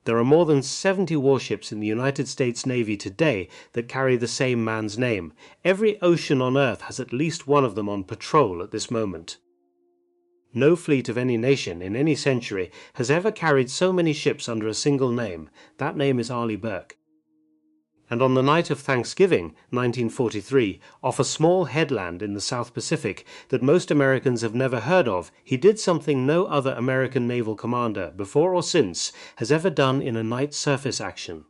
There are more than 70 warships in the United States Navy today that carry the same man's name. Every ocean on Earth has at least one of them on patrol at this moment. No fleet of any nation in any century has ever carried so many ships under a single name. That name is Arleigh Burke. And on the night of Thanksgiving, 1943, off a small headland in the South Pacific that most Americans have never heard of, he did something no other American naval commander, before or since, has ever done in a night surface action.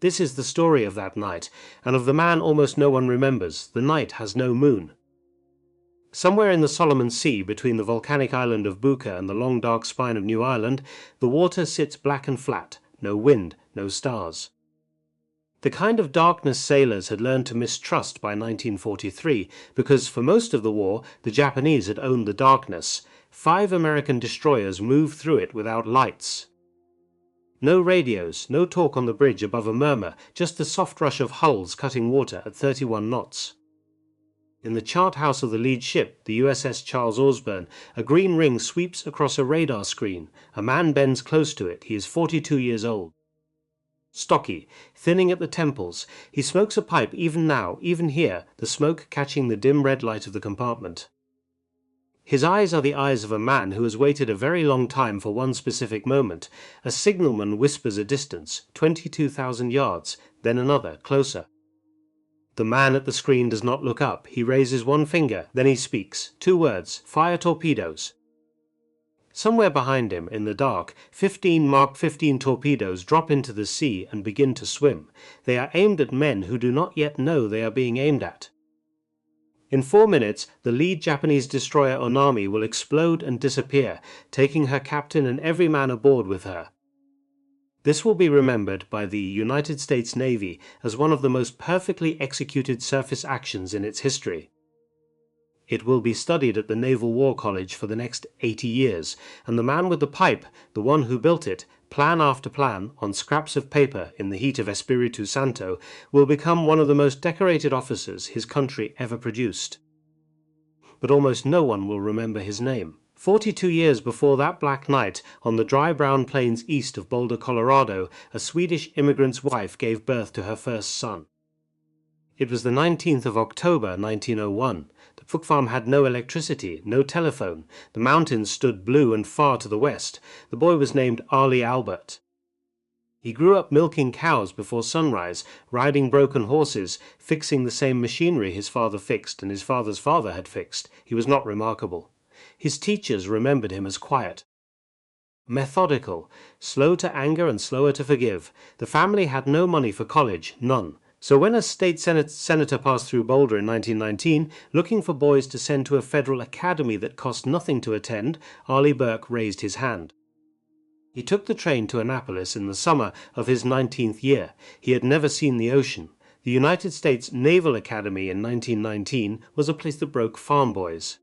This is the story of that night, and of the man almost no one remembers. The night has no moon. Somewhere in the Solomon Sea, between the volcanic island of Buka and the long dark spine of New Ireland, the water sits black and flat, no wind, no stars. The kind of darkness sailors had learned to mistrust by 1943, because for most of the war the Japanese had owned the darkness. 5 American destroyers moved through it without lights. No radios, no talk on the bridge above a murmur, just the soft rush of hulls cutting water at 31 knots. In the chart house of the lead ship, the USS Charles Osborne, a green ring sweeps across a radar screen. A man bends close to it. He is 42 years old. Stocky, thinning at the temples, he smokes a pipe even now, even here, the smoke catching the dim red light of the compartment. His eyes are the eyes of a man who has waited a very long time for one specific moment. A signalman whispers a distance, 22,000 yards, then another, closer. The man at the screen does not look up. He raises one finger, then he speaks. 2 words, "Fire torpedoes." Somewhere behind him, in the dark, 15 Mark 15 torpedoes drop into the sea and begin to swim. They are aimed at men who do not yet know they are being aimed at. In 4 minutes, the lead Japanese destroyer Onami will explode and disappear, taking her captain and every man aboard with her. This will be remembered by the United States Navy as one of the most perfectly executed surface actions in its history. It will be studied at the Naval War College for the next 80 years, and the man with the pipe, the one who built it, plan after plan, on scraps of paper in the heat of Espiritu Santo, will become one of the most decorated officers his country ever produced. But almost no one will remember his name. 42 years before that black night, on the dry brown plains east of Boulder, Colorado, a Swedish immigrant's wife gave birth to her first son. It was the 19th of October, 1901. The Fook farm had no electricity, no telephone. The mountains stood blue and far to the west. The boy was named Arleigh Albert. He grew up milking cows before sunrise, riding broken horses, fixing the same machinery his father fixed and his father's father had fixed. He was not remarkable. His teachers remembered him as quiet, methodical, slow to anger and slower to forgive. The family had no money for college, none. So when a state senator passed through Boulder in 1919, looking for boys to send to a federal academy that cost nothing to attend, Arleigh Burke raised his hand. He took the train to Annapolis in the summer of his 19th year. He had never seen the ocean. The United States Naval Academy in 1919 was a place that broke farm boys.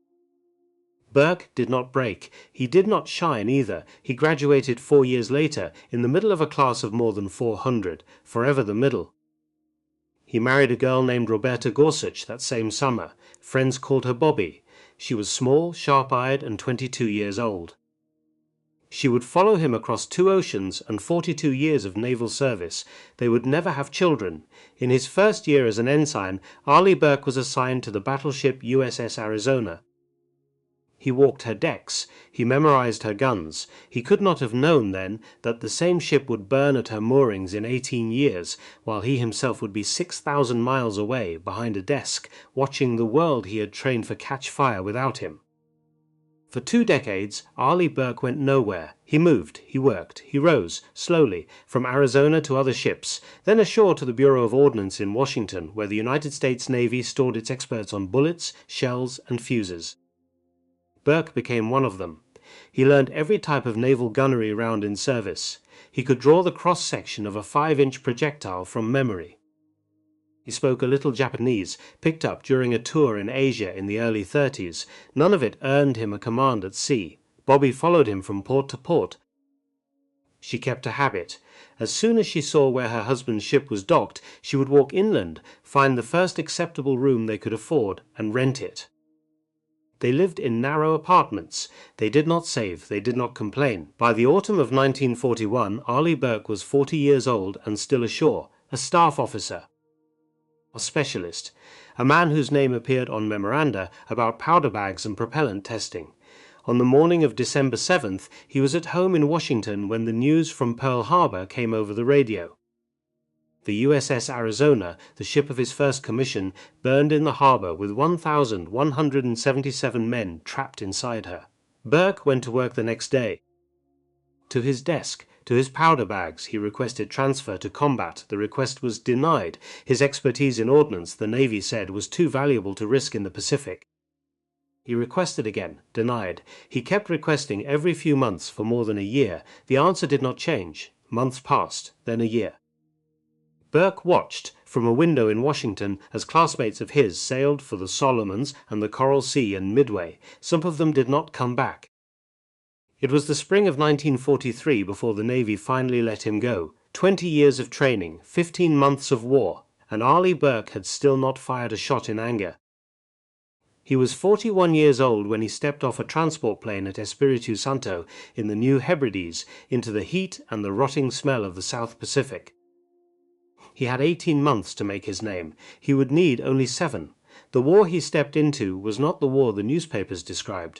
Burke did not break. He did not shine either. He graduated 4 years later, in the middle of a class of more than 400, forever the middle. He married a girl named Roberta Gorsuch that same summer. Friends called her Bobby. She was small, sharp-eyed, and 22 years old. She would follow him across 2 oceans and 42 years of naval service. They would never have children. In his first year as an ensign, Arleigh Burke was assigned to the battleship USS Arizona. He walked her decks. He memorized her guns. He could not have known then that the same ship would burn at her moorings in 18 years, while he himself would be 6,000 miles away, behind a desk, watching the world he had trained for catch fire without him. For 2 decades, Arleigh Burke went nowhere. He moved, he worked, he rose, slowly, from Arizona to other ships, then ashore to the Bureau of Ordnance in Washington, where the United States Navy stored its experts on bullets, shells, and fuses. Burke became one of them. He learned every type of naval gunnery round in service. He could draw the cross-section of a 5-inch projectile from memory. He spoke a little Japanese, picked up during a tour in Asia in the early 30s. None of it earned him a command at sea. Bobby followed him from port to port. She kept a habit. As soon as she saw where her husband's ship was docked, she would walk inland, find the first acceptable room they could afford, and rent it. They lived in narrow apartments. They did not save. They did not complain. By the autumn of 1941, Arleigh Burke was 40 years old and still ashore, a staff officer, a specialist, a man whose name appeared on memoranda about powder bags and propellant testing. On the morning of December 7th, he was at home in Washington when the news from Pearl Harbor came over the radio. The USS Arizona, the ship of his first commission, burned in the harbor with 1,177 men trapped inside her. Burke went to work the next day. To his desk, to his powder bags, he requested transfer to combat. The request was denied. His expertise in ordnance, the Navy said, was too valuable to risk in the Pacific. He requested again, denied. He kept requesting every few months for more than a year. The answer did not change. Months passed, then a year. Burke watched from a window in Washington as classmates of his sailed for the Solomons and the Coral Sea and Midway. Some of them did not come back. It was the spring of 1943 before the Navy finally let him go. 20 years of training, 15 months of war, and Arleigh Burke had still not fired a shot in anger. He was 41 years old when he stepped off a transport plane at Espiritu Santo in the New Hebrides into the heat and the rotting smell of the South Pacific. He had 18 months to make his name. He would need only 7. The war he stepped into was not the war the newspapers described.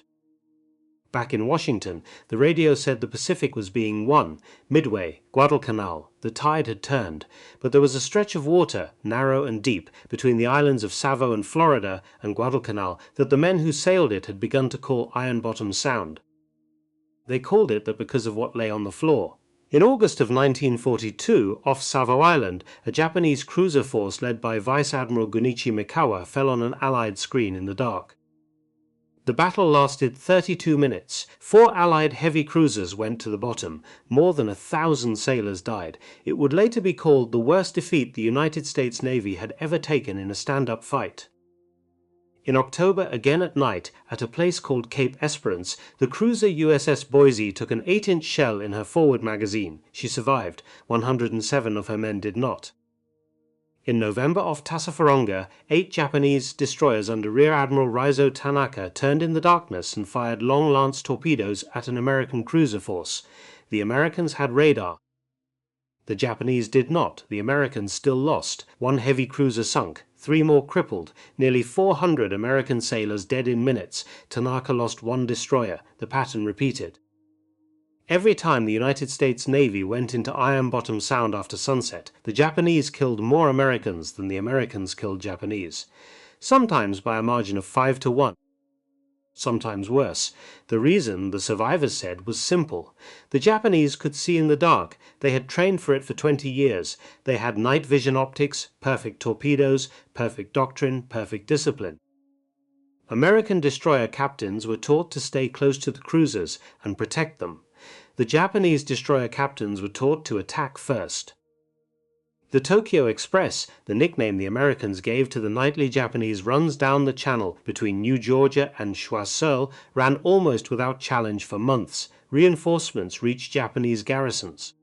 Back in Washington, the radio said the Pacific was being won. Midway, Guadalcanal, the tide had turned, but there was a stretch of water, narrow and deep, between the islands of Savo and Florida and Guadalcanal that the men who sailed it had begun to call Iron Bottom Sound. They called it that because of what lay on the floor. In August of 1942, off Savo Island, a Japanese cruiser force led by Vice Admiral Gunichi Mikawa fell on an Allied screen in the dark. The battle lasted 32 minutes. 4 Allied heavy cruisers went to the bottom. More than 1,000 sailors died. It would later be called the worst defeat the United States Navy had ever taken in a stand-up fight. In October, again at night, at a place called Cape Esperance, the cruiser USS Boise took an 8-inch shell in her forward magazine. She survived. 107 of her men did not. In November off Tassafaronga, 8 Japanese destroyers under Rear Admiral Raizo Tanaka turned in the darkness and fired long-lance torpedoes at an American cruiser force. The Americans had radar. The Japanese did not. The Americans still lost. 1 heavy cruiser sunk, 3 more crippled, nearly 400 American sailors dead in minutes. Tanaka lost 1 destroyer. The pattern repeated. Every time the United States Navy went into Iron Bottom Sound after sunset, the Japanese killed more Americans than the Americans killed Japanese. Sometimes by a margin of 5 to 1. Sometimes worse. The reason, the survivors said, was simple. The Japanese could see in the dark. They had trained for it for 20 years. They had night vision optics, perfect torpedoes, perfect doctrine, perfect discipline. American destroyer captains were taught to stay close to the cruisers and protect them. The Japanese destroyer captains were taught to attack first. The Tokyo Express, the nickname the Americans gave to the nightly Japanese runs down the channel between New Georgia and Choiseul, ran almost without challenge for months. Reinforcements reached Japanese garrisons.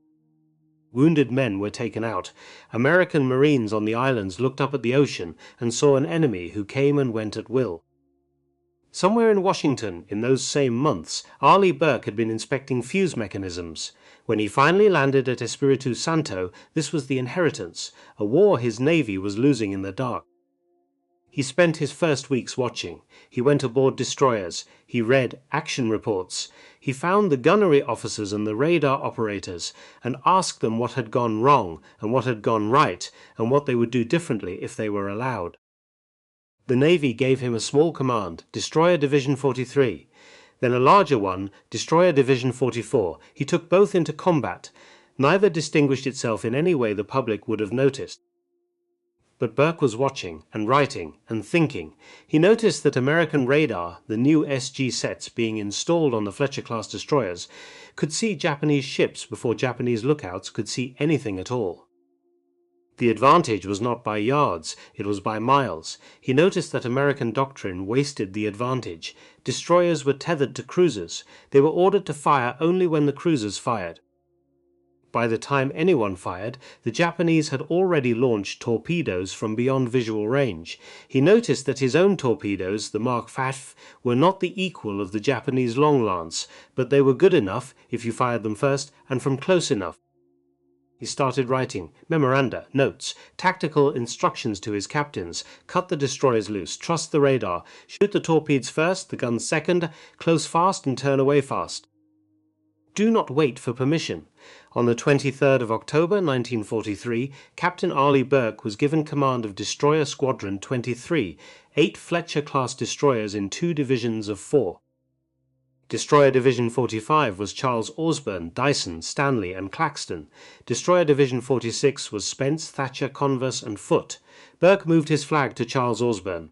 Wounded men were taken out. American Marines on the islands looked up at the ocean and saw an enemy who came and went at will. Somewhere in Washington, in those same months, Arleigh Burke had been inspecting fuse mechanisms. When he finally landed at Espiritu Santo, this was the inheritance, a war his navy was losing in the dark. He spent his first weeks watching. He went aboard destroyers. He read action reports. He found the gunnery officers and the radar operators and asked them what had gone wrong and what had gone right and what they would do differently if they were allowed. The Navy gave him a small command, Destroyer Division 43, then a larger one, Destroyer Division 44. He took both into combat. Neither distinguished itself in any way the public would have noticed. But Burke was watching and writing and thinking. He noticed that American radar, the new SG sets being installed on the Fletcher-class destroyers, could see Japanese ships before Japanese lookouts could see anything at all. The advantage was not by yards, it was by miles. He noticed that American doctrine wasted the advantage. Destroyers were tethered to cruisers. They were ordered to fire only when the cruisers fired. By the time anyone fired, the Japanese had already launched torpedoes from beyond visual range. He noticed that his own torpedoes, the Mark V, were not the equal of the Japanese long lance, but they were good enough if you fired them first and from close enough. He started writing memoranda, notes, tactical instructions to his captains: cut the destroyers loose, trust the radar, shoot the torpedoes first, the guns second, close fast and turn away fast. Do not wait for permission. On the 23rd of October 1943, Captain Arleigh Burke was given command of Destroyer Squadron 23, 8 Fletcher-class destroyers in 2 divisions of 4. Destroyer Division 45 was Charles Osborne, Dyson, Stanley and Claxton. Destroyer Division 46 was Spence, Thatcher, Converse and Foote. Burke moved his flag to Charles Osborne.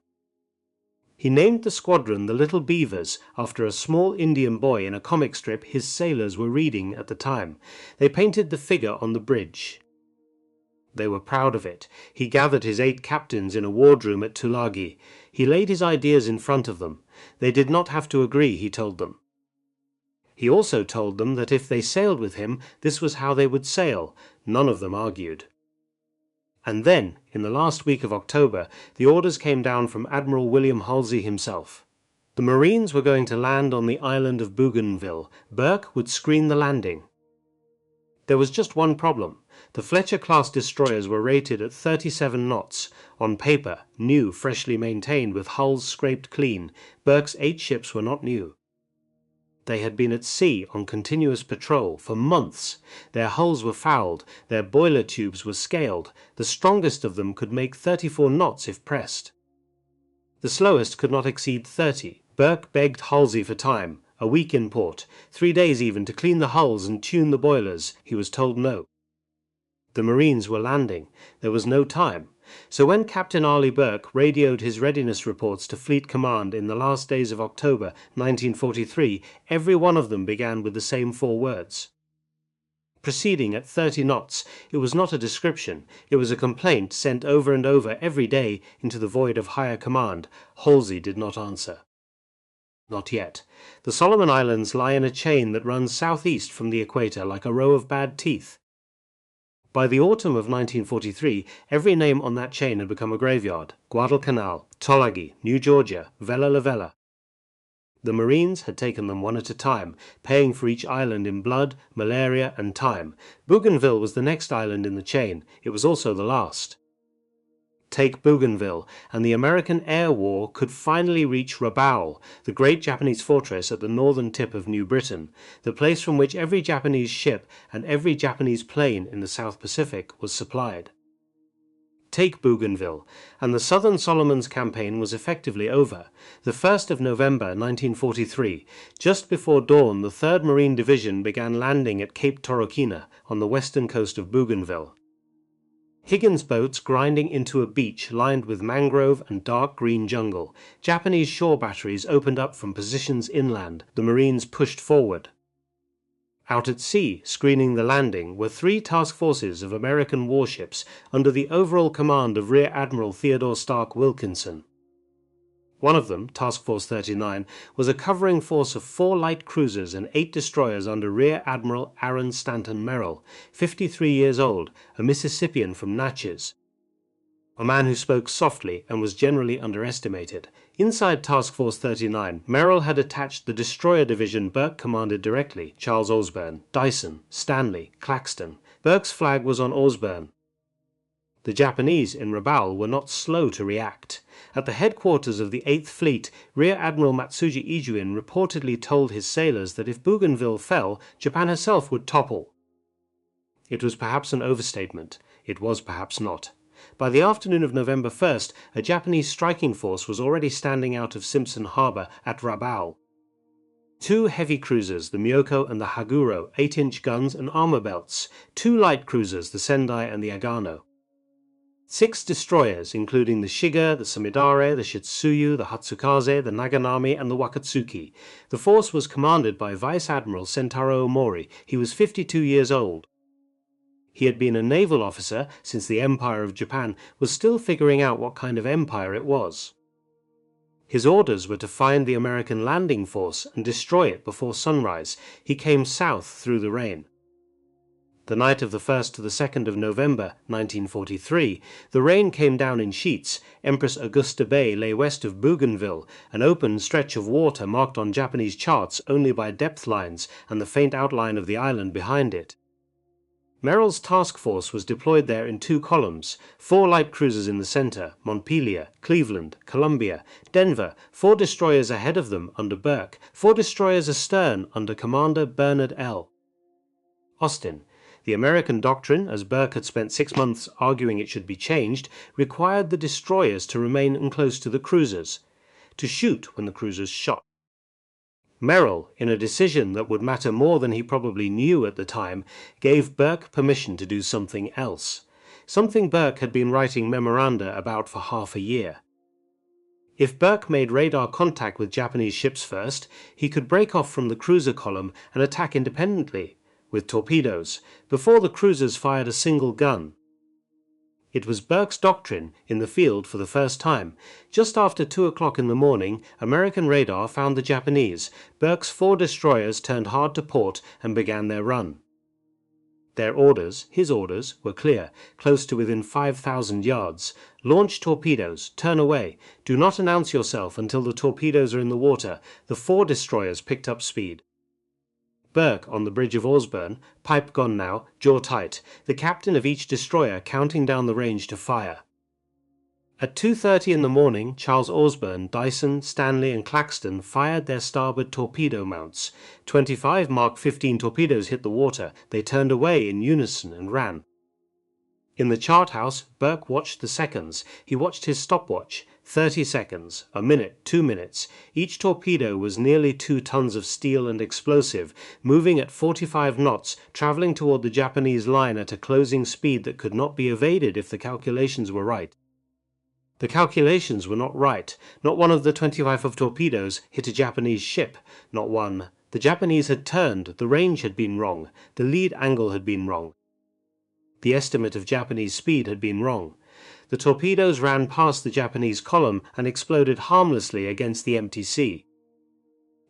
He named the squadron the Little Beavers after a small Indian boy in a comic strip his sailors were reading at the time. They painted the figure on the bridge. They were proud of it. He gathered his 8 captains in a wardroom at Tulagi. He laid his ideas in front of them. They did not have to agree, he told them. He also told them that if they sailed with him, this was how they would sail. None of them argued. And then, in the last week of October, the orders came down from Admiral William Halsey himself. The Marines were going to land on the island of Bougainville. Burke would screen the landing. There was just one problem. The Fletcher-class destroyers were rated at 37 knots. On paper, new, freshly maintained, with hulls scraped clean. Burke's 8 ships were not new. They had been at sea on continuous patrol for months. Their hulls were fouled, their boiler tubes were scaled. The strongest of them could make 34 knots if pressed. The slowest could not exceed 30. Burke begged Halsey for time, a week in port, 3 days even to clean the hulls and tune the boilers. He was told no. The Marines were landing. There was no time. So when Captain Arleigh Burke radioed his readiness reports to Fleet Command in the last days of October 1943, every one of them began with the same 4 words. Proceeding at 30 knots, it was not a description, it was a complaint sent over and over every day into the void of higher command. Halsey did not answer. Not yet. The Solomon Islands lie in a chain that runs southeast from the equator like a row of bad teeth. By the autumn of 1943, every name on that chain had become a graveyard. Guadalcanal, Tulagi, New Georgia, Vella La Vella. The Marines had taken them one at a time, paying for each island in blood, malaria and time. Bougainville was the next island in the chain. It was also the last. Take Bougainville, and the American air war could finally reach Rabaul, the great Japanese fortress at the northern tip of New Britain, the place from which every Japanese ship and every Japanese plane in the South Pacific was supplied. Take Bougainville, and the Southern Solomons campaign was effectively over. The 1st of November 1943, just before dawn, the 3rd Marine Division began landing at Cape Torokina on the western coast of Bougainville. Higgins boats grinding into a beach lined with mangrove and dark green jungle. Japanese shore batteries opened up from positions inland. The Marines pushed forward. Out at sea, screening the landing, were 3 task forces of American warships under the overall command of Rear Admiral Theodore Stark Wilkinson. One of them, Task Force 39, was a covering force of 4 light cruisers and 8 destroyers under Rear Admiral Aaron Stanton Merrill, 53 years old, a Mississippian from Natchez. A man who spoke softly and was generally underestimated. Inside Task Force 39, Merrill had attached the destroyer division Burke commanded directly: Charles Osborne, Dyson, Stanley, Claxton. Burke's flag was on Osborne. The Japanese in Rabaul were not slow to react. At the headquarters of the 8th Fleet, Rear Admiral Matsuji Ijuin reportedly told his sailors that if Bougainville fell, Japan herself would topple. It was perhaps an overstatement. It was perhaps not. By the afternoon of November 1st, a Japanese striking force was already standing out of Simpson Harbor at Rabaul. 2 heavy cruisers, the Myoko and the Haguro, 8-inch guns and armor belts. 2 light cruisers, the Sendai and the Agano. 6 destroyers, including the Shiga, the Samidare, the Shitsuyu, the Hatsukaze, the Naganami, and the Wakatsuki. The force was commanded by Vice Admiral Sentaro Omori. He was 52 years old. He had been a naval officer since the Empire of Japan was still figuring out what kind of empire it was. His orders were to find the American landing force and destroy it before sunrise. He came south through the rain. The night of the 1st to the 2nd of November 1943, the rain came down in sheets. Empress Augusta Bay lay west of Bougainville, an open stretch of water marked on Japanese charts only by depth lines and the faint outline of the island behind it. Merrill's task force was deployed there in 2 columns, 4 light cruisers in the center, Montpelier, Cleveland, Columbia, Denver, 4 destroyers ahead of them under Burke, 4 destroyers astern under Commander Bernard L. Austin. The American doctrine, as Burke had spent 6 months arguing it should be changed, required the destroyers to remain close to the cruisers, to shoot when the cruisers shot. Merrill, in a decision that would matter more than he probably knew at the time, gave Burke permission to do something else, something Burke had been writing memoranda about for half a year. If Burke made radar contact with Japanese ships first, he could break off from the cruiser column and attack independently, with torpedoes, before the cruisers fired a single gun. It was Burke's doctrine in the field for the first time. Just after 2 o'clock in the morning, American radar found the Japanese. Burke's 4 destroyers turned hard to port and began their run. Their orders, his orders, were clear, close to within 5,000 yards. Launch torpedoes, turn away. Do not announce yourself until the torpedoes are in the water. The 4 destroyers picked up speed. Burke on the bridge of Osborne, pipe gone now, jaw tight, the captain of each destroyer counting down the range to fire. At 2:30 in the morning, Charles Osborne, Dyson, Stanley and Claxton fired their starboard torpedo mounts. 25 Mark 15 torpedoes hit the water. They turned away in unison and ran. In the chart house, Burke watched the seconds. He watched his stopwatch. 30 seconds, a minute, 2 minutes. Each torpedo was nearly 2 tons of steel and explosive, moving at 45 knots, traveling toward the Japanese line at a closing speed that could not be evaded if the calculations were right. The calculations were not right. Not one of the 25 of torpedoes hit a Japanese ship. Not one. The Japanese had turned, the range had been wrong, the lead angle had been wrong. The estimate of Japanese speed had been wrong. The torpedoes ran past the Japanese column and exploded harmlessly against the empty sea.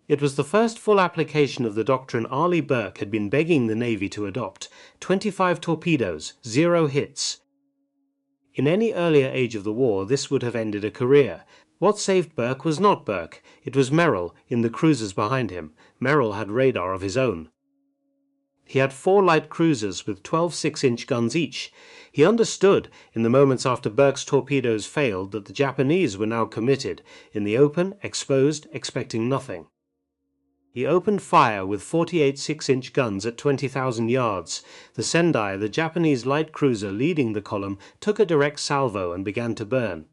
It was the first full application of the doctrine Arleigh Burke had been begging the Navy to adopt. 25 torpedoes, 0 hits. In any earlier age of the war, this would have ended a career. What saved Burke was not Burke, it was Merrill in the cruisers behind him. Merrill had radar of his own. He had 4 light cruisers with 12 6-inch guns each. He understood, in the moments after Burke's torpedoes failed, that the Japanese were now committed, in the open, exposed, expecting nothing. He opened fire with 48 6-inch guns at 20,000 yards. The Sendai, the Japanese light cruiser leading the column, took a direct salvo and began to burn.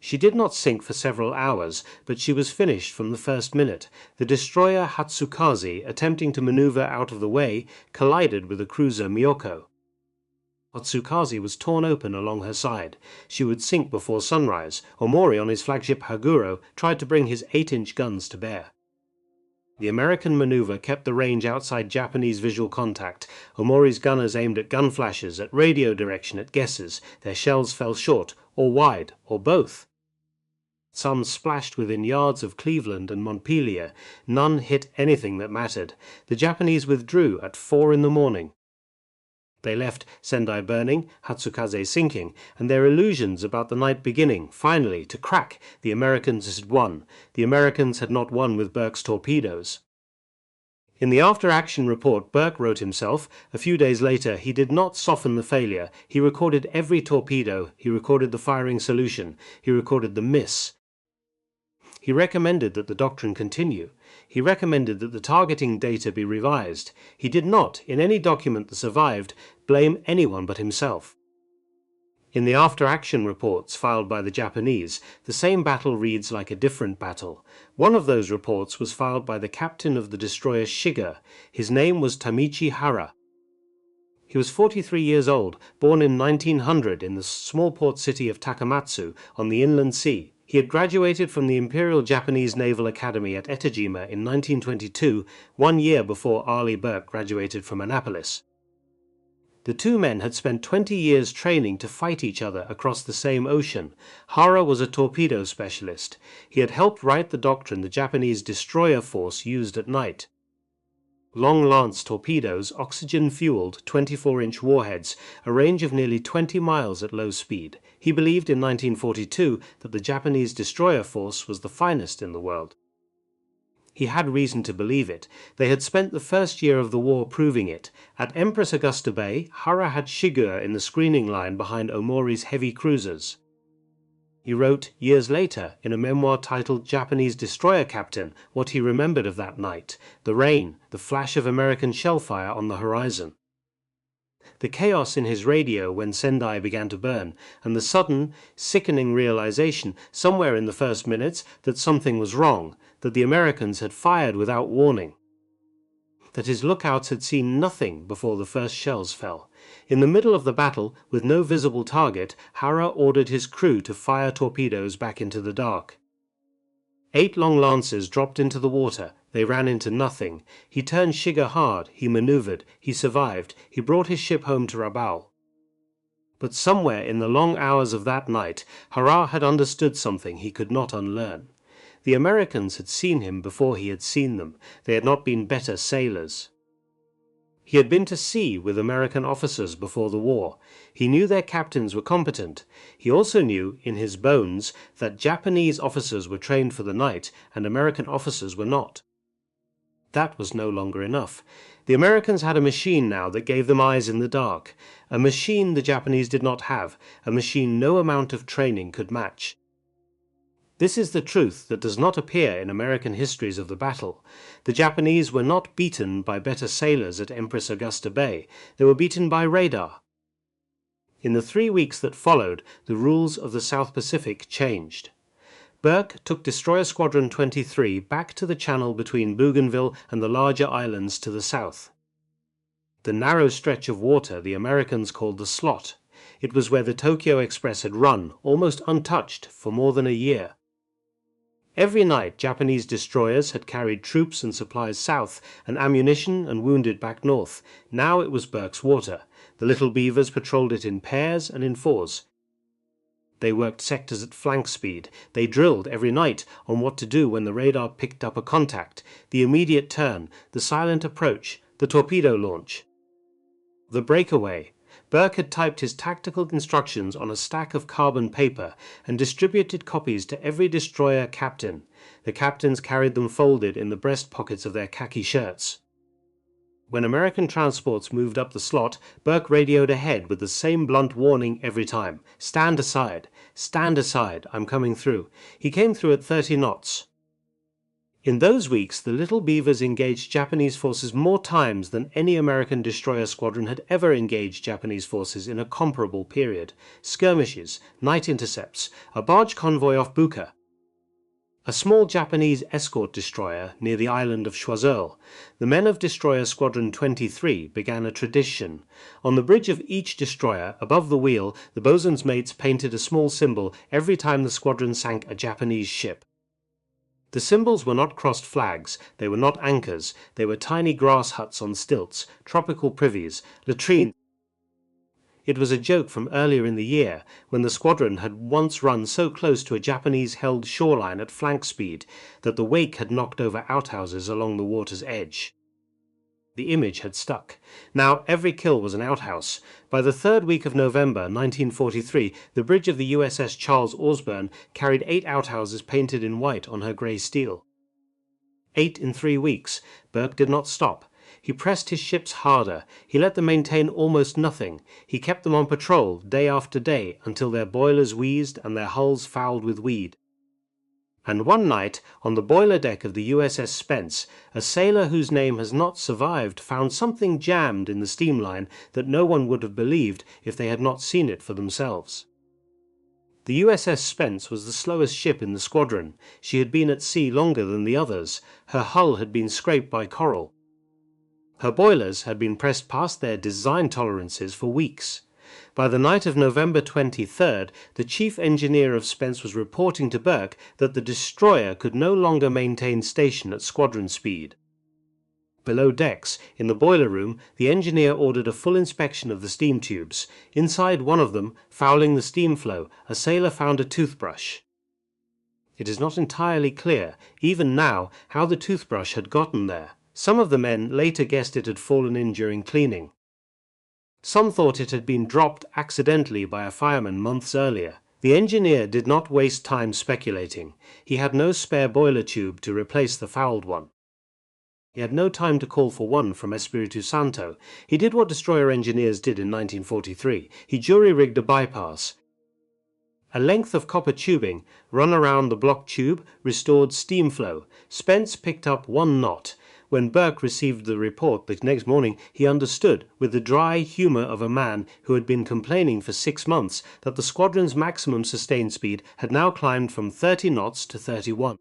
She did not sink for several hours, but she was finished from the first minute. The destroyer Hatsukaze, attempting to maneuver out of the way, collided with the cruiser Miyoko. Hatsukaze was torn open along her side. She would sink before sunrise. Omori on his flagship Haguro tried to bring his 8-inch guns to bear. The American maneuver kept the range outside Japanese visual contact. Omori's gunners aimed at gun flashes, at radio direction, at guesses. Their shells fell short, or wide, or both. Some splashed within yards of Cleveland and Montpelier. None hit anything that mattered. The Japanese withdrew at 4 in the morning. They left Sendai burning, Hatsukaze sinking, and their illusions about the night beginning, finally, to crack. The Americans had won. The Americans had not won with Burke's torpedoes. In the after-action report Burke wrote himself, a few days later, he did not soften the failure. He recorded every torpedo. He recorded the firing solution. He recorded the miss. He recommended that the doctrine continue. He recommended that the targeting data be revised. He did not, in any document that survived, blame anyone but himself. In the after-action reports filed by the Japanese, the same battle reads like a different battle. One of those reports was filed by the captain of the destroyer Shiga. His name was Tamichi Hara. He was 43 years old, born in 1900 in the small port city of Takamatsu on the inland sea. He had graduated from the Imperial Japanese Naval Academy at Etajima in 1922, 1 year before Arleigh Burke graduated from Annapolis. The 2 men had spent 20 years training to fight each other across the same ocean. Hara was a torpedo specialist. He had helped write the doctrine the Japanese destroyer force used at night. Long Lance torpedoes, oxygen-fueled 24-inch warheads, a range of nearly 20 miles at low speed. He believed in 1942 that the Japanese destroyer force was the finest in the world. He had reason to believe it. They had spent the first year of the war proving it. At Empress Augusta Bay, Hara had Shigur in the screening line behind Omori's heavy cruisers. He wrote, years later, in a memoir titled Japanese Destroyer Captain, what he remembered of that night: the rain, the flash of American shellfire on the horizon. The chaos in his radio when Sendai began to burn, and the sudden, sickening realization, somewhere in the first minutes, that something was wrong, that the Americans had fired without warning, that his lookouts had seen nothing before the first shells fell. In the middle of the battle, with no visible target, Hara ordered his crew to fire torpedoes back into the dark. 8 long lances dropped into the water. They ran into nothing. He turned Shiga hard, he maneuvered, he survived, he brought his ship home to Rabaul. But somewhere in the long hours of that night, Hara had understood something he could not unlearn. The Americans had seen him before he had seen them. They had not been better sailors. He had been to sea with American officers before the war. He knew their captains were competent. He also knew, in his bones, that Japanese officers were trained for the night and American officers were not. That was no longer enough. The Americans had a machine now that gave them eyes in the dark. A machine the Japanese did not have, a machine no amount of training could match. This is the truth that does not appear in American histories of the battle. The Japanese were not beaten by better sailors at Empress Augusta Bay. They were beaten by radar. In the 3 weeks that followed, the rules of the South Pacific changed. Burke took Destroyer Squadron 23 back to the channel between Bougainville and the larger islands to the south. The narrow stretch of water the Americans called the Slot. It was where the Tokyo Express had run, almost untouched, for more than a year. Every night Japanese destroyers had carried troops and supplies south, and ammunition and wounded back north. Now it was Burke's water. The little Beavers patrolled it in pairs and in fours. They worked sectors at flank speed. They drilled every night on what to do when the radar picked up a contact, the immediate turn, the silent approach, the torpedo launch, the breakaway. Burke had typed his tactical instructions on a stack of carbon paper and distributed copies to every destroyer captain. The captains carried them folded in the breast pockets of their khaki shirts. When American transports moved up the Slot, Burke radioed ahead with the same blunt warning every time: "Stand aside. Stand aside. I'm coming through." He came through at 30 knots. In those weeks, the little Beavers engaged Japanese forces more times than any American destroyer squadron had ever engaged Japanese forces in a comparable period. Skirmishes, night intercepts, a barge convoy off Buka, a small Japanese escort destroyer near the island of Choiseul. The men of Destroyer Squadron 23 began a tradition. On the bridge of each destroyer, above the wheel, the bosun's mates painted a small symbol every time the squadron sank a Japanese ship. The symbols were not crossed flags, they were not anchors, they were tiny grass huts on stilts, tropical privies, latrines. It was a joke from earlier in the year, when the squadron had once run so close to a Japanese-held shoreline at flank speed that the wake had knocked over outhouses along the water's edge. The image had stuck. Now every kill was an outhouse. By the 3rd week of November 1943, the bridge of the USS Charles Osborne carried 8 outhouses painted in white on her grey steel. 8 in 3 weeks. Burke did not stop. He pressed his ships harder. He let them maintain almost nothing. He kept them on patrol day after day until their boilers wheezed and their hulls fouled with weed. And one night, on the boiler deck of the USS Spence, a sailor whose name has not survived found something jammed in the steam line that no one would have believed if they had not seen it for themselves. The USS Spence was the slowest ship in the squadron. She had been at sea longer than the others. Her hull had been scraped by coral. Her boilers had been pressed past their design tolerances for weeks. By the night of November 23rd, the chief engineer of Spence was reporting to Burke that the destroyer could no longer maintain station at squadron speed. Below decks, in the boiler room, the engineer ordered a full inspection of the steam tubes. Inside one of them, fouling the steam flow, a sailor found a toothbrush. It is not entirely clear, even now, how the toothbrush had gotten there. Some of the men later guessed it had fallen in during cleaning. Some thought it had been dropped accidentally by a fireman months earlier. The engineer did not waste time speculating. He had no spare boiler tube to replace the fouled one. He had no time to call for one from Espiritu Santo. He did what destroyer engineers did in 1943. He jury-rigged a bypass. A length of copper tubing run around the block tube restored steam flow. Spence picked up 1 knot. When Burke received the report the next morning, he understood, with the dry humour of a man who had been complaining for 6 months, that the squadron's maximum sustained speed had now climbed from 30 knots to 31.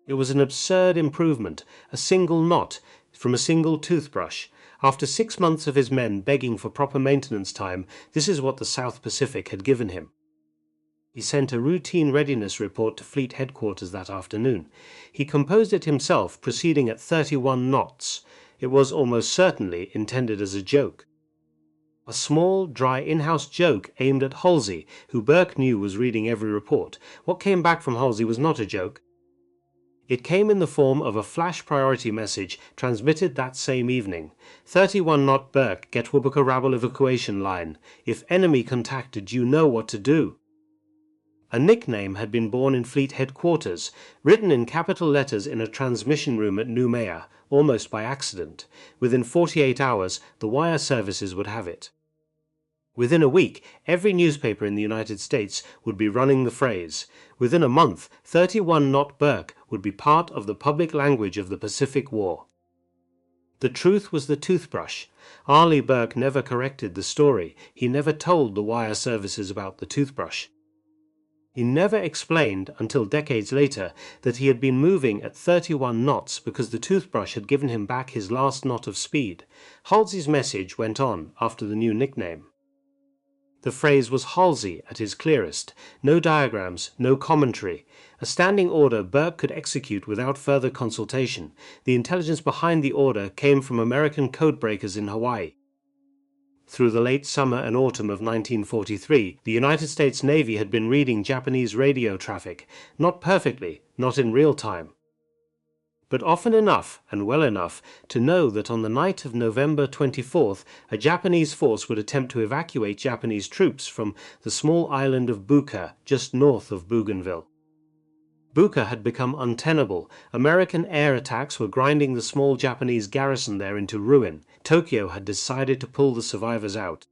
It was an absurd improvement, a single knot, from a single toothbrush. After 6 months of his men begging for proper maintenance time, this is what the South Pacific had given him. He sent a routine readiness report to Fleet Headquarters that afternoon. He composed it himself, proceeding at 31 knots. It was almost certainly intended as a joke. A small, dry in-house joke aimed at Halsey, who Burke knew was reading every report. What came back from Halsey was not a joke. It came in the form of a flash priority message transmitted that same evening. 31 knot Burke, get Buka-Rabaul evacuation line. If enemy contacted, you know what to do. A nickname had been born in Fleet Headquarters, written in capital letters in a transmission room at Noumea, almost by accident. Within 48 hours, the wire services would have it. Within a week, every newspaper in the United States would be running the phrase. Within a month, 31 knot Burke would be part of the public language of the Pacific War. The truth was the toothbrush. Arleigh Burke never corrected the story. He never told the wire services about the toothbrush. He never explained, until decades later, that he had been moving at 31 knots because the toothbrush had given him back his last knot of speed. Halsey's message went on after the new nickname. The phrase was Halsey at his clearest. No diagrams, no commentary. A standing order Burke could execute without further consultation. The intelligence behind the order came from American codebreakers in Hawaii. Through the late summer and autumn of 1943, the United States Navy had been reading Japanese radio traffic, not perfectly, not in real time, but often enough and well enough to know that on the night of November 24th, a Japanese force would attempt to evacuate Japanese troops from the small island of Buka, just north of Bougainville. Buka had become untenable. American air attacks were grinding the small Japanese garrison there into ruin. Tokyo had decided to pull the survivors out.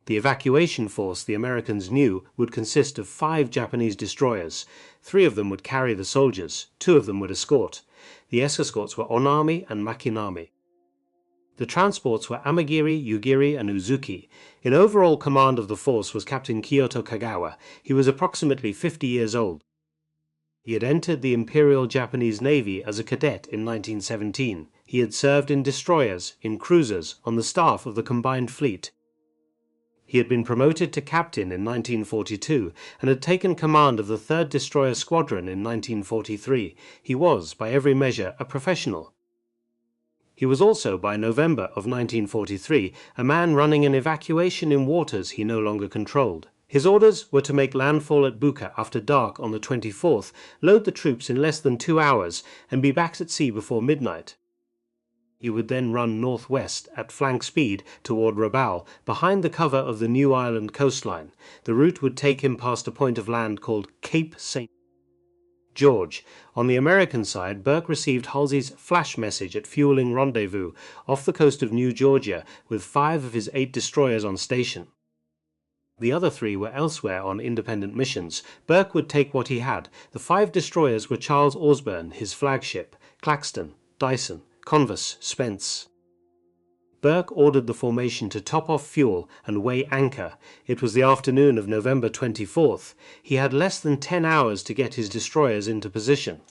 The evacuation force, the Americans knew, would consist of 5 Japanese destroyers. 3 of them would carry the soldiers, 2 of them would escort. The escorts were Onami and Makinami. The transports were Amagiri, Yugiri, and Uzuki. In overall command of the force was Captain Kyoto Kagawa. He was approximately 50 years old. He had entered the Imperial Japanese Navy as a cadet in 1917. He had served in destroyers, in cruisers, on the staff of the combined fleet. He had been promoted to captain in 1942 and had taken command of the 3rd Destroyer Squadron in 1943. He was, by every measure, a professional. He was also, by November of 1943, a man running an evacuation in waters he no longer controlled. His orders were to make landfall at Buka after dark on the 24th, load the troops in less than 2 hours, and be back at sea before midnight. He would then run northwest at flank speed toward Rabaul, behind the cover of the New Ireland coastline. The route would take him past a point of land called Cape St. George. On the American side, Burke received Halsey's flash message at fueling rendezvous off the coast of New Georgia with 5 of his 8 destroyers on station. The other 3 were elsewhere on independent missions. Burke would take what he had. The 5 destroyers were Charles Osborne, his flagship, Claxton, Dyson, Converse, Spence. Burke ordered the formation to top off fuel and weigh anchor. It was the afternoon of November 24th. He had less than 10 hours to get his destroyers into position.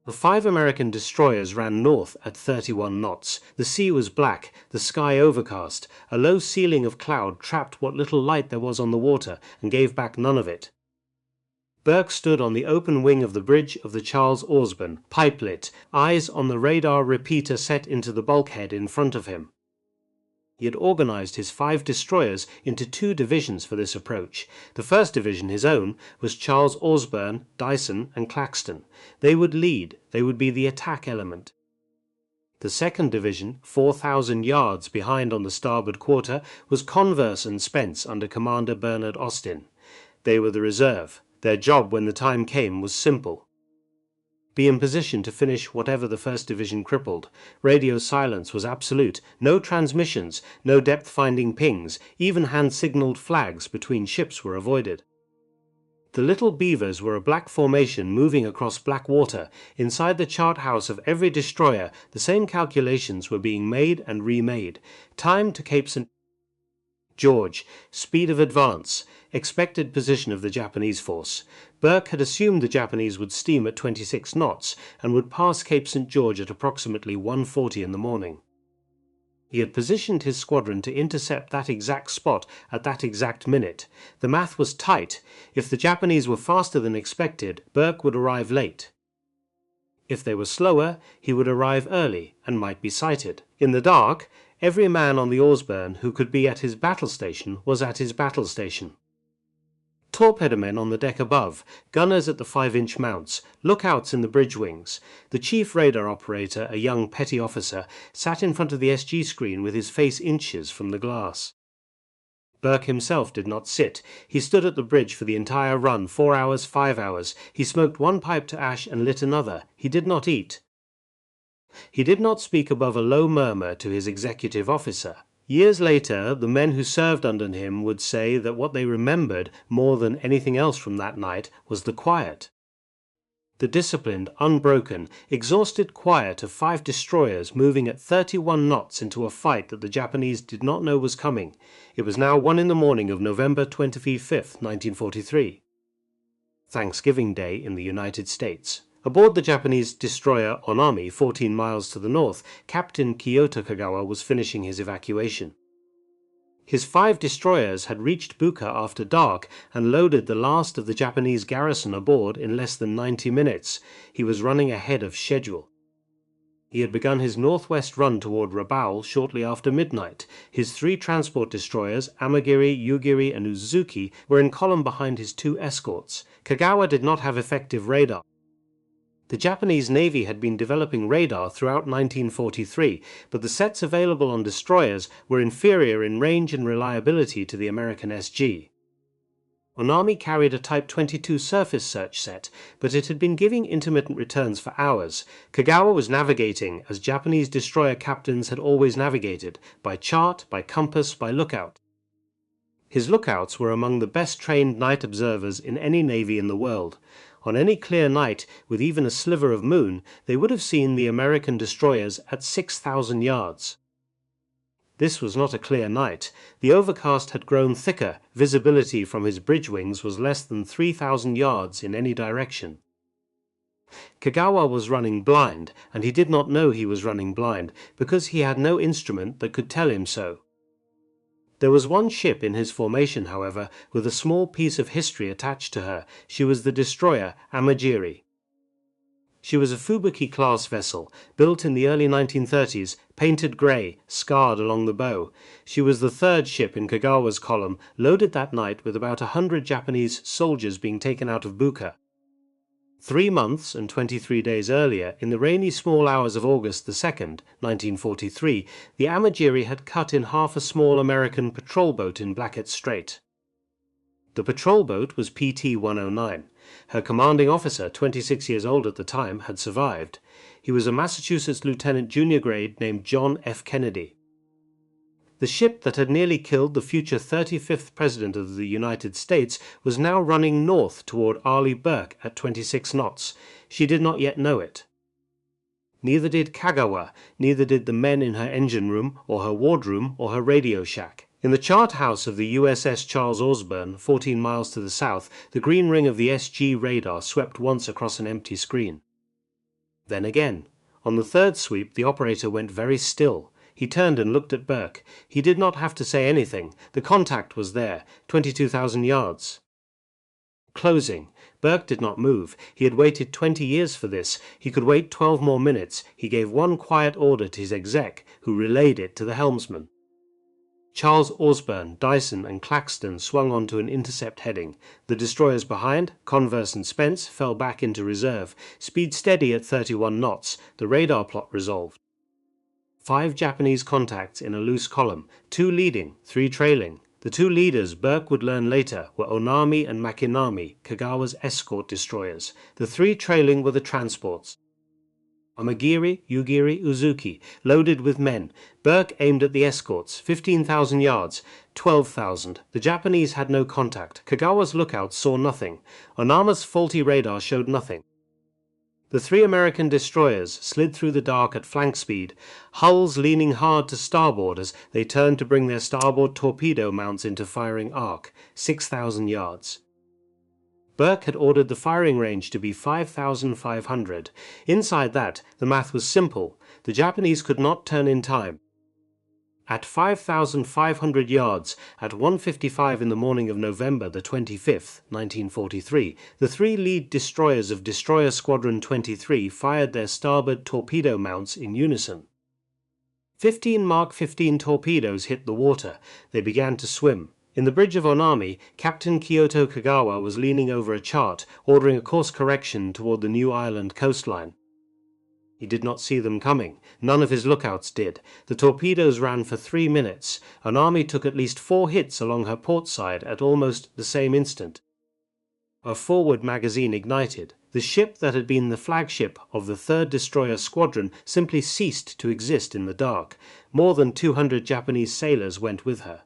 The 5 American destroyers ran north at 31 knots. The sea was black, the sky overcast. A low ceiling of cloud trapped what little light there was on the water and gave back none of it. Burke stood on the open wing of the bridge of the Charles Osborne, pipe-lit, eyes on the radar repeater set into the bulkhead in front of him. He had organized his 5 destroyers into 2 divisions for this approach. The first division, his own, was Charles Osborne, Dyson, and Claxton. They would lead. They would be the attack element. The 2nd Division, 4,000 yards behind on the starboard quarter, was Converse and Spence under Commander Bernard Austin. They were the reserve. Their job when the time came was simple. Be in position to finish whatever the 1st Division crippled. Radio silence was absolute. No transmissions, no depth-finding pings, even hand-signaled flags between ships were avoided. The little Beavers were a black formation moving across black water. Inside the chart house of every destroyer, the same calculations were being made and remade. Time to Cape St. George, speed of advance, expected position of the Japanese force. Burke had assumed the Japanese would steam at 26 knots and would pass Cape St. George at approximately 1:40 in the morning. He had positioned his squadron to intercept that exact spot at that exact minute. The math was tight. If the Japanese were faster than expected, Burke would arrive late. If they were slower, he would arrive early and might be sighted. In the dark, every man on the Osborne who could be at his battle station was at his battle station. Torpedo men on the deck above, gunners at the 5-inch mounts, lookouts in the bridge wings. The chief radar operator, a young petty officer, sat in front of the SG screen with his face inches from the glass. Burke himself did not sit. He stood at the bridge for the entire run, 4 hours, 5 hours. He smoked one pipe to ash and lit another. He did not eat. He did not speak above a low murmur to his executive officer. Years later, the men who served under him would say that what they remembered more than anything else from that night was the quiet. The disciplined, unbroken, exhausted quiet of 5 destroyers moving at 31 knots into a fight that the Japanese did not know was coming. It was now 1 in the morning of November 25th, 1943. Thanksgiving Day in the United States. Aboard the Japanese destroyer Onami, 14 miles to the north, Captain Kyoto Kagawa was finishing his evacuation. His 5 destroyers had reached Buka after dark and loaded the last of the Japanese garrison aboard in less than 90 minutes. He was running ahead of schedule. He had begun his northwest run toward Rabaul shortly after midnight. His 3 transport destroyers, Amagiri, Yugiri and Uzuki, were in column behind his 2 escorts. Kagawa did not have effective radar. The Japanese Navy had been developing radar throughout 1943, but the sets available on destroyers were inferior in range and reliability to the American SG. Onami carried a Type 22 surface search set, but it had been giving intermittent returns for hours. Kagawa was navigating as Japanese destroyer captains had always navigated, by chart, by compass, by lookout. His lookouts were among the best trained night observers in any navy in the world. On any clear night, with even a sliver of moon, they would have seen the American destroyers at 6,000 yards. This was not a clear night. The overcast had grown thicker. Visibility from his bridge wings was less than 3,000 yards in any direction. Kagawa was running blind, and he did not know he was running blind, because he had no instrument that could tell him so. There was one ship in his formation, however, with a small piece of history attached to her. She was the destroyer Amagiri. She was a Fubuki-class vessel, built in the early 1930s, painted grey, scarred along the bow. She was the 3rd ship in Kagawa's column, loaded that night with about 100 Japanese soldiers being taken out of Buka. 3 months and 23 days earlier, in the rainy small hours of August 2nd, 1943, the Amagiri had cut in half a small American patrol boat in Blackett Strait. The patrol boat was PT-109. Her commanding officer, 26 years old at the time, had survived. He was a Massachusetts lieutenant junior grade named John F. Kennedy. The ship that had nearly killed the future 35th President of the United States was now running north toward Arleigh Burke at 26 knots. She did not yet know it. Neither did Kagawa, neither did the men in her engine room, or her wardroom, or her radio shack. In the chart house of the USS Charles Osborne, 14 miles to the south, the green ring of the SG radar swept once across an empty screen. Then again. On the 3rd sweep, the operator went very still. He turned and looked at Burke. He did not have to say anything. The contact was there, 22,000 yards. Closing. Burke did not move. He had waited 20 years for this. He could wait 12 more minutes. He gave one quiet order to his exec, who relayed it to the helmsman. Charles Osborne, Dyson and Claxton swung onto an intercept heading. The destroyers behind, Converse and Spence, fell back into reserve. Speed steady at 31 knots. The radar plot resolved. 5 Japanese contacts in a loose column, 2 leading, 3 trailing. The 2 leaders, Burke would learn later, were Onami and Makinami, Kagawa's escort destroyers. The 3 trailing were the transports. Amagiri, Yugiri, Uzuki, loaded with men. Burke aimed at the escorts, 15,000 yards, 12,000. The Japanese had no contact. Kagawa's lookouts saw nothing. Onama's faulty radar showed nothing. The 3 American destroyers slid through the dark at flank speed, hulls leaning hard to starboard as they turned to bring their starboard torpedo mounts into firing arc, 6,000 yards. Burke had ordered the firing range to be 5,500. Inside that, the math was simple. The Japanese could not turn in time. At 5,500 yards, at 1:55 in the morning of November the 25th, 1943, the 3 lead destroyers of Destroyer Squadron 23 fired their starboard torpedo mounts in unison. 15 Mark 15 torpedoes hit the water. They began to swim. In the bridge of Onami, Captain Kyoto Kagawa was leaning over a chart, ordering a course correction toward the New Ireland coastline. He did not see them coming. None of his lookouts did. The torpedoes ran for 3 minutes. Onami took at least 4 hits along her port side at almost the same instant. Her forward magazine ignited. The ship that had been the flagship of the 3rd Destroyer Squadron simply ceased to exist in the dark. More than 200 Japanese sailors went with her,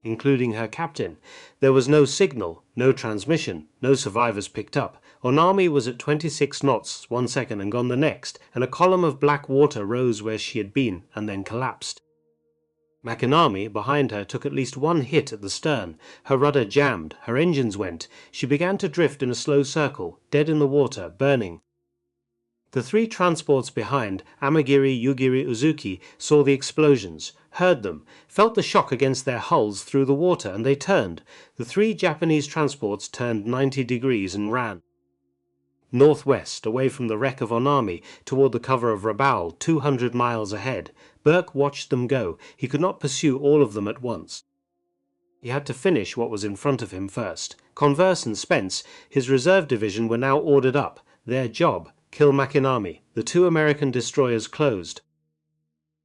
including her captain. There was no signal, no transmission, no survivors picked up. Onami was at 26 knots 1 second and gone the next, and a column of black water rose where she had been and then collapsed. Makinami, behind her, took at least 1 hit at the stern. Her rudder jammed, her engines went. She began to drift in a slow circle, dead in the water, burning. The 3 transports behind, Amagiri, Yugiri, Uzuki, saw the explosions, heard them, felt the shock against their hulls through the water, and they turned. The 3 Japanese transports turned 90 degrees and ran northwest, away from the wreck of Onami, toward the cover of Rabaul, 200 miles ahead. Burke watched them go. He could not pursue all of them at once. He had to finish what was in front of him first. Converse and Spence, his reserve division, were now ordered up. Their job: kill Makinami. The 2 American destroyers closed.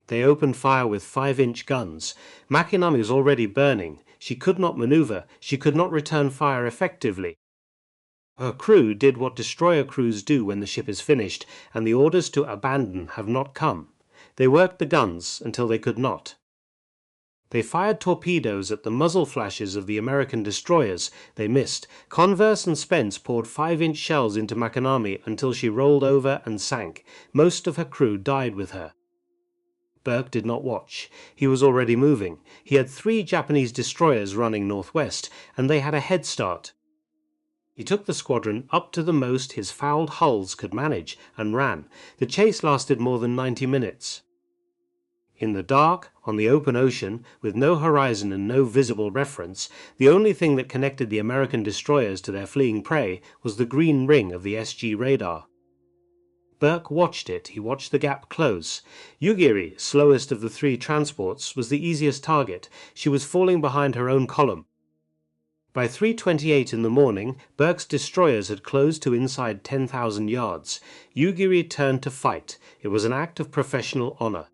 They opened fire with 5-inch guns. Makinami was already burning. She could not maneuver. She could not return fire effectively. Her crew did what destroyer crews do when the ship is finished, and the orders to abandon have not come. They worked the guns until they could not. They fired torpedoes at the muzzle flashes of the American destroyers. They missed. Converse and Spence poured 5-inch shells into Makinami until she rolled over and sank. Most of her crew died with her. Burke did not watch. He was already moving. He had 3 Japanese destroyers running northwest, and they had a head start. He took the squadron up to the most his fouled hulls could manage, and ran. The chase lasted more than 90 minutes. In the dark, on the open ocean, with no horizon and no visible reference, the only thing that connected the American destroyers to their fleeing prey was the green ring of the SG radar. Burke watched it. He watched the gap close. Yugiri, slowest of the 3 transports, was the easiest target. She was falling behind her own column. By 3:28 in the morning, Burke's destroyers had closed to inside 10,000 yards. Yugiri turned to fight. It was an act of professional honor.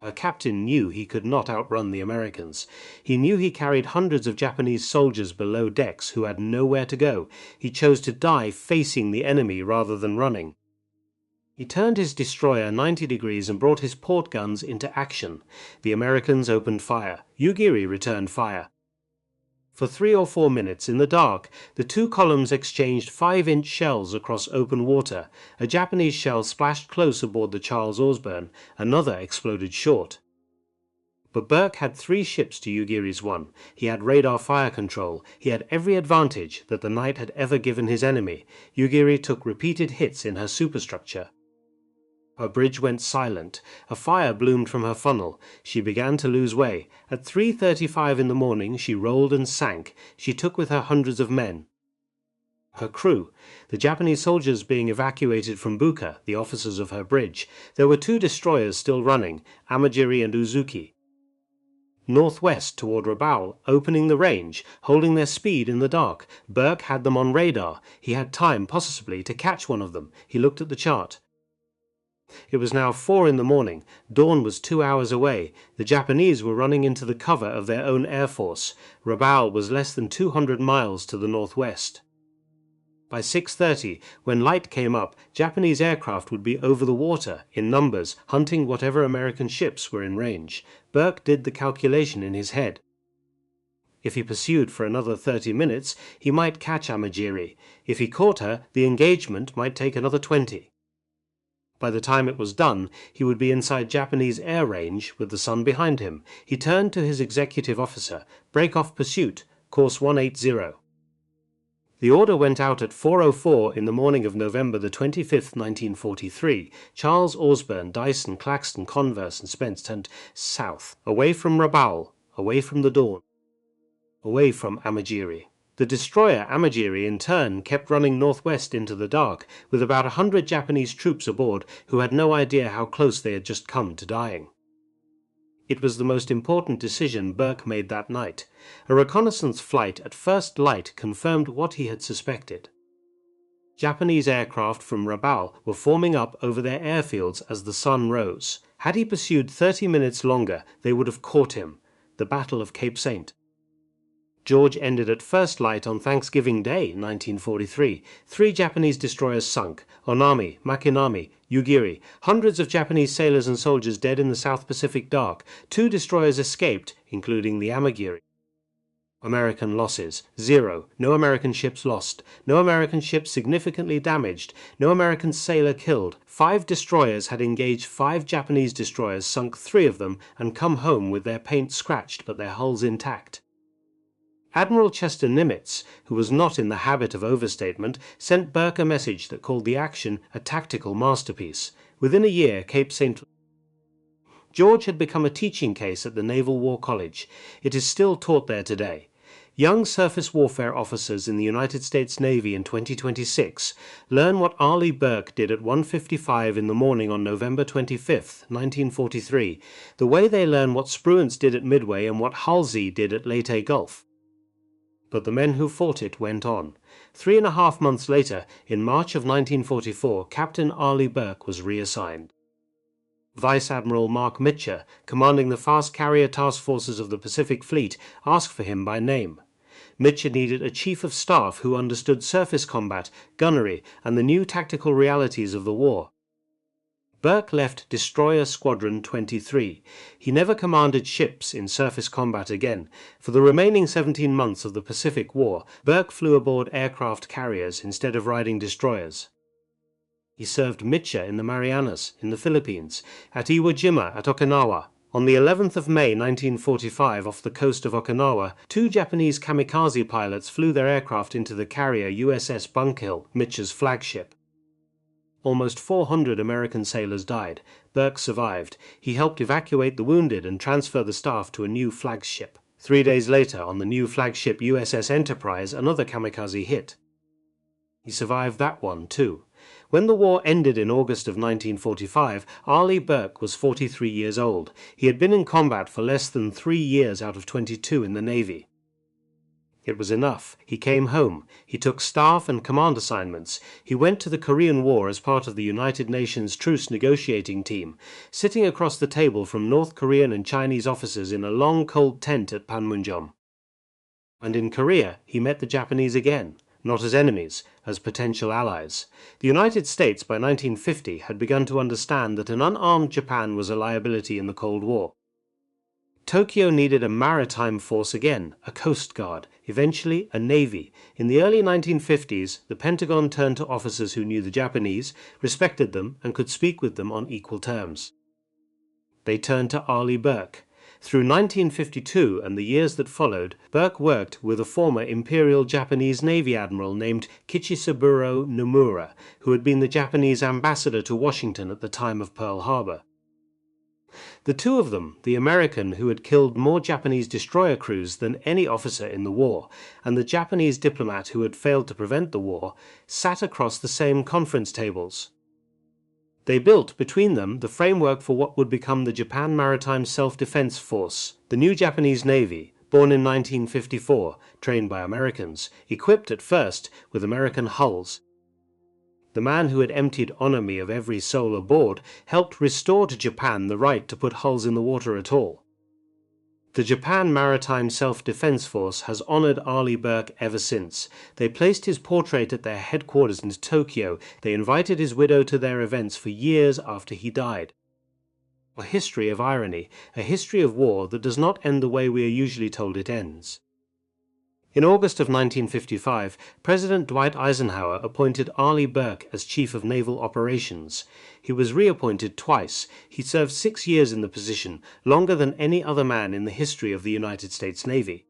Her captain knew he could not outrun the Americans. He knew he carried hundreds of Japanese soldiers below decks who had nowhere to go. He chose to die facing the enemy rather than running. He turned his destroyer 90 degrees and brought his port guns into action. The Americans opened fire. Yugiri returned fire. For 3 or 4 minutes, in the dark, the 2 columns exchanged 5-inch shells across open water. A Japanese shell splashed close aboard the Charles Osborne. Another exploded short. But Burke had 3 ships to Yugiri's 1. He had radar fire control. He had every advantage that the night had ever given his enemy. Yugiri took repeated hits in her superstructure. Her bridge went silent. A fire bloomed from her funnel. She began to lose way. At 3:35 in the morning she rolled and sank. She took with her hundreds of men. Her crew, the Japanese soldiers being evacuated from Buka, the officers of her bridge. There were 2 destroyers still running, Amagiri and Uzuki. Northwest toward Rabaul, opening the range, holding their speed in the dark. Burke had them on radar. He had time, possibly, to catch one of them. He looked at the chart. It was now 4 in the morning. Dawn was 2 hours away. The Japanese were running into the cover of their own air force. Rabaul was less than 200 miles to the northwest. By 6:30, when light came up, Japanese aircraft would be over the water, in numbers, hunting whatever American ships were in range. Burke did the calculation in his head. If he pursued for another 30 minutes, he might catch Yugiri. If he caught her, the engagement might take another 20. By the time it was done, he would be inside Japanese air range with the sun behind him. He turned to his executive officer. "Break off pursuit, course 180. The order went out at 4:04 in the morning of November the 25th, 1943. Charles, Osborne, Dyson, Claxton, Converse, and Spence turned south, away from Rabaul, away from the Dawn, away from Yugiri. The destroyer Yugiri in turn kept running northwest into the dark, with about 100 Japanese troops aboard who had no idea how close they had just come to dying. It was the most important decision Burke made that night. A reconnaissance flight at first light confirmed what he had suspected. Japanese aircraft from Rabaul were forming up over their airfields as the sun rose. Had he pursued 30 minutes longer, they would have caught him. The Battle of Cape St. George ended at first light on Thanksgiving Day, 1943. 3 Japanese destroyers sunk: Onami, Makinami, Yugiri. Hundreds of Japanese sailors and soldiers dead in the South Pacific dark. 2 destroyers escaped, including the Yugiri. American losses: 0. No American ships lost. No American ships significantly damaged. No American sailor killed. 5 destroyers had engaged 5 Japanese destroyers, sunk 3 of them, and come home with their paint scratched but their hulls intact. Admiral Chester Nimitz, who was not in the habit of overstatement, sent Burke a message that called the action a tactical masterpiece. Within a year, Cape St. George had become a teaching case at the Naval War College. It is still taught there today. Young surface warfare officers in the United States Navy in 2026 learn what Arleigh Burke did at 1:55 in the morning on November 25, 1943, the way they learn what Spruance did at Midway and what Halsey did at Leyte Gulf. But the men who fought it went on. 3.5 months later, in March of 1944, Captain Arleigh Burke was reassigned. Vice Admiral Mark Mitcher, commanding the fast carrier task forces of the Pacific Fleet, asked for him by name. Mitcher needed a chief of staff who understood surface combat, gunnery, and the new tactical realities of the war. Burke left Destroyer Squadron 23. He never commanded ships in surface combat again. For the remaining 17 months of the Pacific War, Burke flew aboard aircraft carriers instead of riding destroyers. He served Mitcher in the Marianas, in the Philippines, at Iwo Jima at Okinawa. On the 11th of May 1945, off the coast of Okinawa, 2 Japanese kamikaze pilots flew their aircraft into the carrier USS Bunkhill, Mitcher's flagship. Almost 400 American sailors died. Burke survived. He helped evacuate the wounded and transfer the staff to a new flagship. 3 days later, on the new flagship USS Enterprise, another kamikaze hit. He survived that one too. When the war ended in August of 1945, Arleigh Burke was 43 years old. He had been in combat for less than 3 years out of 22 in the Navy. It was enough. He came home. He took staff and command assignments. He went to the Korean War as part of the United Nations truce negotiating team, sitting across the table from North Korean and Chinese officers in a long cold tent at Panmunjom. And in Korea, he met the Japanese again, not as enemies, as potential allies. The United States by 1950 had begun to understand that an unarmed Japan was a liability in the Cold War. Tokyo needed a maritime force again, a coast guard, eventually a navy. In the early 1950s, the Pentagon turned to officers who knew the Japanese, respected them, and could speak with them on equal terms. They turned to Arleigh Burke. Through 1952 and the years that followed, Burke worked with a former Imperial Japanese Navy admiral named Kichisaburo Nomura, who had been the Japanese ambassador to Washington at the time of Pearl Harbor. The two of them, the American who had killed more Japanese destroyer crews than any officer in the war, and the Japanese diplomat who had failed to prevent the war, sat across the same conference tables. They built, between them, the framework for what would become the Japan Maritime Self-Defense Force, the new Japanese Navy, born in 1954, trained by Americans, equipped at first with American hulls. The man who had emptied Onami of every soul aboard helped restore to Japan the right to put hulls in the water at all. The Japan Maritime Self-Defense Force has honored Arleigh Burke ever since. They placed his portrait at their headquarters in Tokyo. They invited his widow to their events for years after he died. A history of irony, a history of war that does not end the way we are usually told it ends. In August of 1955, President Dwight Eisenhower appointed Arleigh Burke as Chief of Naval Operations. He was reappointed twice. He served 6 years in the position, longer than any other man in the history of the United States Navy.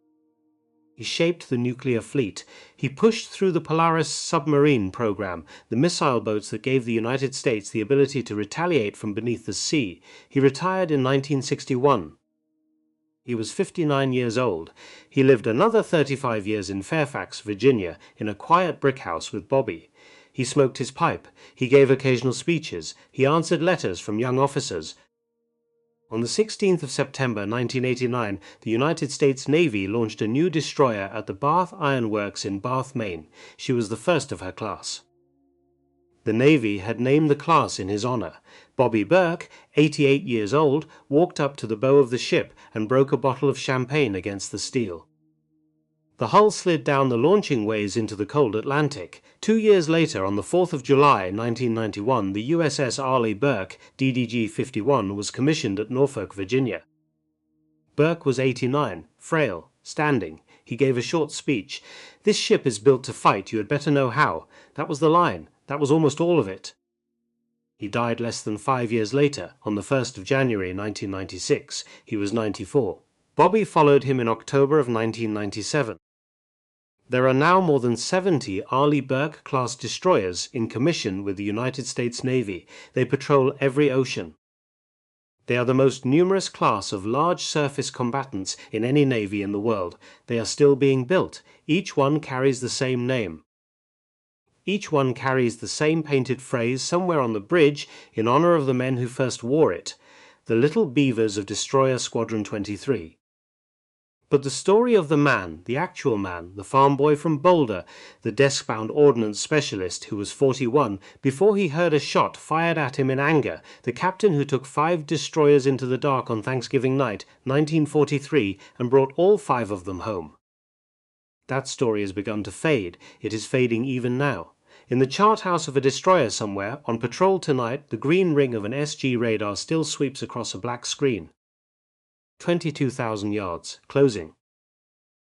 He shaped the nuclear fleet. He pushed through the Polaris submarine program, the missile boats that gave the United States the ability to retaliate from beneath the sea. He retired in 1961. He was 59 years old. He lived another 35 years in Fairfax, Virginia, in a quiet brick house with Bobby. He smoked his pipe. He gave occasional speeches. He answered letters from young officers. On the 16th of September 1989, the United States Navy launched a new destroyer at the Bath Iron Works in Bath, Maine. She was the first of her class. The Navy had named the class in his honor. Bobby Burke, 88 years old, walked up to the bow of the ship and broke a bottle of champagne against the steel. The hull slid down the launching ways into the cold Atlantic. 2 years later, on the 4th of July 1991, the USS Arleigh Burke, DDG-51, was commissioned at Norfolk, Virginia. Burke was 89, frail, standing. He gave a short speech. "This ship is built to fight, you had better know how." That was the line. That was almost all of it. He died less than 5 years later, on the 1st of January 1996. He was 94. Bobby followed him in October of 1997. There are now more than 70 Arleigh Burke-class destroyers in commission with the United States Navy. They patrol every ocean. They are the most numerous class of large surface combatants in any navy in the world. They are still being built. Each one carries the same name. Each one carries the same painted phrase somewhere on the bridge in honor of the men who first wore it, the little Beavers of Destroyer Squadron 23. But the story of the man, the actual man, the farm boy from Boulder, the desk-bound ordnance specialist who was 41 before he heard a shot fired at him in anger, the captain who took 5 destroyers into the dark on Thanksgiving night, 1943, and brought all 5 of them home. That story has begun to fade. It is fading even now. In the chart house of a destroyer somewhere, on patrol tonight, the green ring of an SG radar still sweeps across a black screen. 22,000 yards, closing.